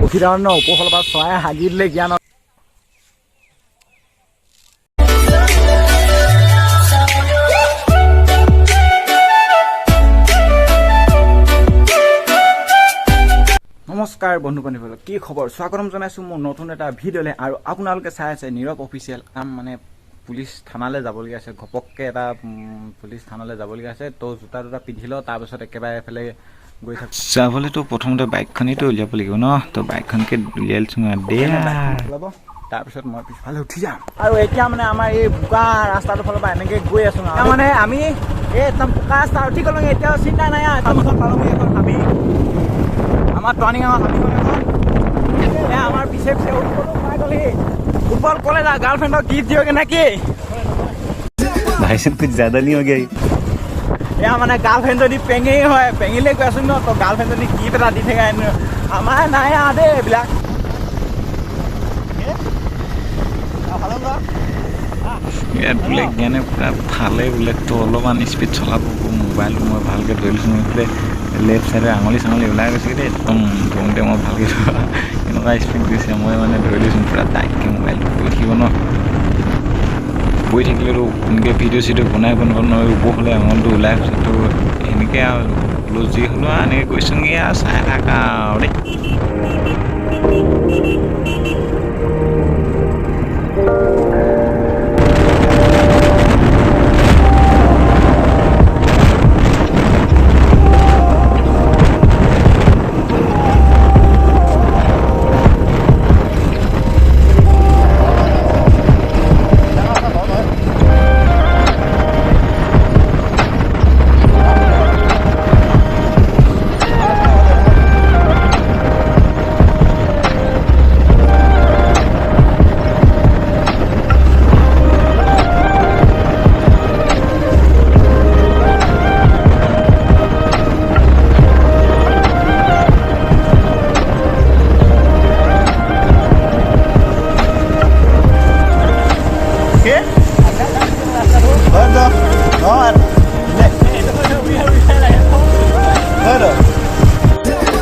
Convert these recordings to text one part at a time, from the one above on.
ৰখিদানৰ উপফালৰ পৰা চৰাই হাগি দিলে জ্ঞান। নমস্কাৰ বন্ধু বান্ধৱীসকল, কি খবৰ? স্বাগতম জনাইছোঁ মোৰ নতুন এটা ভিডিঅ'লৈ। আৰু আপোনালোকে চাই আছে নীৰৱ অফিচিয়েল। কাম মানে পুলিচ থানালৈ যাবলগীয়া আছে, ঘপককৈ এটা পুলিচ থানালৈ যাবলগীয়া আছে। তো জোতা দুটা পিন্ধি লওঁ, তাৰপিছত একেবাৰে এফালে গৈ থাকোঁ। যাবলৈতো প্ৰথমতে বাইকখনেইতো উলিয়াব লাগিব ন, তো বাইকখনকে উলিয়াই লৈছোঁ তাৰপিছত মই পিছফালে উঠি যাম। আৰু এতিয়া মানে আমাৰ এই বোকা ৰাস্তাটোৰ ফালৰ পৰা এনেকৈ গৈ আছোঁ। মানে আমি এই একদম বোকা ৰাস্তা উঠি গ'লোঁ। এতিয়াও চিন্তা নাই, পালোঁহি এখন হাবি, আমাৰ টৰ্ণিং হাবিখন এখন। আমাৰ পিছে পিছে পাই গ'লহি। ফুটবল কলেজ গাৰ্লফ্ৰেণ্ডক গিফ্ট দিয়গে নেকি? भाई साहब कुछ ज्यादा नहीं हो गया? এয়া মানে গাৰ্লফ্ৰেণ্ড যদি পেঙি হয়, পেঙিলে গৈ আছোঁ ন, তো গাৰ্লফ্ৰেণ্ড যদি গিফ্ট এটা দি থাকে আমাৰ নাই আৰু দেই এইবিলাক। ইয়াত বোলে জ্ঞানে পূৰা ফালে বোলে, তো অলপমান স্পীড চলাব। মোবাইলটো মই ভালকৈ ধৰি লৈছোঁ। বোলে লেফ্ট চাইডে আঙুলি চাঙুলি ওলাই গৈছে দেই, একদম ধৰোঁতে মই ভালকৈ এনেকুৱা স্পীড গৈছে। মই মানে ধৰি লৈছোঁ পূৰা টাইটকৈ। মোবাইলটো পৰি থাকিব ন, পৰি থাকিলেতো এনেকৈ ভিডিঅ' চিডিঅ' বনাই নোৱাৰি। ওপৰ হ'লে আঙুলিটো ওলাই গৈছে। তো এনেকৈ আৰু যি হ'লেও এনেকৈ গৈছোঁগৈ আৰু চাই থাকা আৰু দেই।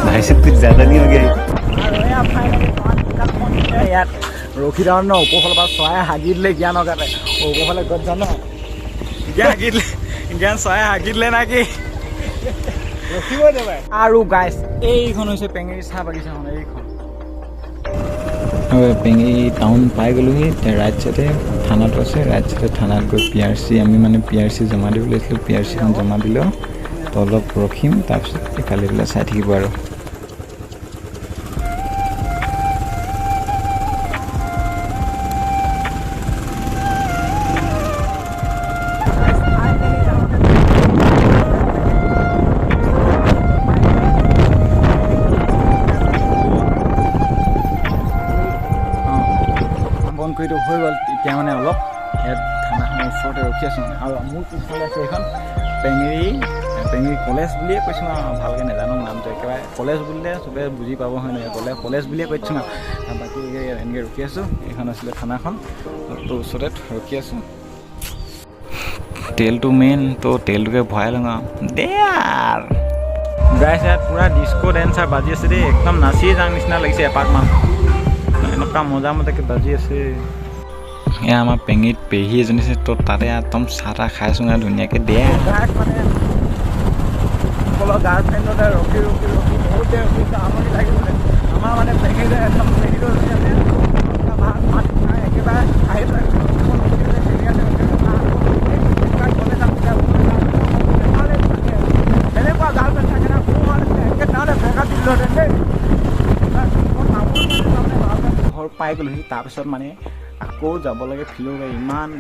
भाई साहब कुछ ज्यादा नहीं हो गया? ইয়াত ৰখিদানৰ উপফালৰ পৰা চৰাই হাগি দিলে জ্ঞানৰ কাৰণে। উপফালে গছ জান জ্ঞান হাগি দিলে, জ্ঞান চৰাই হাগি দিলে নাকি? আৰু গাইছ, এইখন হৈছে পেঙেৰি চাহ বাগিচাখন। এইখন পেঙেৰি টাউন পাই গ'লোহি। ৰাইট চাইডে থানাটো আছে। ৰাইট চাইডে থানাত গৈ PRC, আমি মানে PRC জমা দিব লাগিছিলোঁ। PRCখন জমা দিলেও তো অলপ ৰখিম, তাৰপিছত ইফালে পেলাই চাই থাকিব আৰু। কৰিতো হৈ গ'ল। এতিয়া মানে অলপ ইয়াত থানাখনৰ ওচৰতে ৰখি আছোঁ। আৰু মোৰ পিছফালে আছে এইখন পেঙেৰি কলেজ বুলিয়ে কৈছোঁ আৰু ভালকৈ নাজানো নামটো। একেবাৰে কলেজ বুলিলে চবে বুজি পাব, হয় নহয়? কলেজ বুলিয়ে কৈছোঁ আৰু বাকী এনেকৈ ৰখি আছোঁ। এইখন আছিলে থানাখন, তো ওচৰতে ৰখি আছোঁ। তেলটো মেইন, তো তেলটোকে ভৰাই লওঁ আৰু দে আৰু গাইছ। ইয়াত পূৰা ডিস্কো ডেন্সাৰ বাজি আছে দেই, একদম নাচিয়ে যাওঁ নিচিনা লাগিছে এপাকমান। এনেকুৱা মজা মজাকৈ বাজি আছে। এয়া আমাৰ পেঙিত পেহী এজনী আছে, তো তাতে একদম চাহ তাহ খাইছোঁ আৰু ধুনীয়াকৈ দে। মানে সকলো গাৰ্লফ্ৰেণ্ডতে ৰখি ৰখি ৰখি বহুতে ৰখি আমনি লাগিবলৈ। আমাৰ মানে পেঙিতে একদম পেঙিটো ভাত ভাত খাই একেবাৰে আহি পেলাই এনেকুৱা গাৰ্লফ্ৰেণ্ড থাকে না, একে তাতে ভেকা দিলোহেঁতেন দেই। ঘৰ পাই গ'লোহি। তাৰপিছত মানে আকৌ যাব লাগে ফিল্ডলৈ। ইমান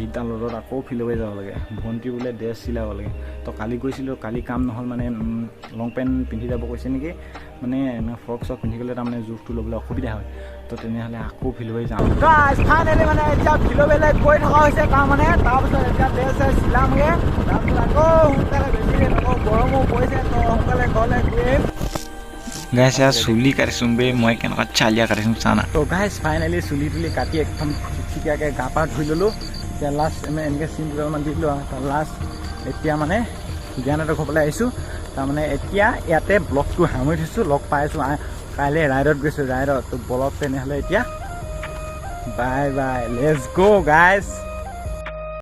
এইডাল ৰ'দত আকৌ ফিল্ডলৈ যাব লাগে। ভণ্টি বোলে ড্ৰেছ চিলাব লাগে। তো কালি গৈছিলোঁ, কালি কাম নহ'ল। মানে লং পেণ্ট পিন্ধি যাব কৈছে নেকি, মানে ফ্ৰক চক পিন্ধি গ'লে তাৰমানে জোখটো ল'বলৈ অসুবিধা হয়। তো তেনেহ'লে আকৌ ফিল্ডলৈ যাওঁ। ফাইনেলি মানে এতিয়া ফিল্ডলৈ গৈ থকা হৈছে তাৰমানে। তাৰপিছত এতিয়া ড্ৰেছ চেছ চিলামগৈ, তাৰপিছত আকৌ সোনকালে বেছি আকৌ গৰমো পৰিছে, তো সোনকালে ঘৰলৈ গৈ আহিম। গাইছ চুলি কাটিছোঁ বে, মই কেনেকুৱা চালিয়া কাটিছোঁ চানা। তো গাইছ ফাইনেলি চুলি তুলি কাটি একদম ঠিকঠাকে গা পা ধুই ল'লোঁ। এতিয়া লাষ্ট এনেকৈ চিন দুডালমান দি দিলোঁ আৰু লাষ্ট এতিয়া মানে জ্ঞানহঁতৰ ঘৰলৈ আহিছোঁ। তাৰমানে এতিয়া ইয়াতে ব্লগটো সামৰি থৈছোঁ লগ পাইছোঁ কাইলৈ ৰাইডত গৈছোঁ ৰাইডত তো বলক তেনেহ'লে এতিয়া বাই বাই লেটছ গ' গাইজ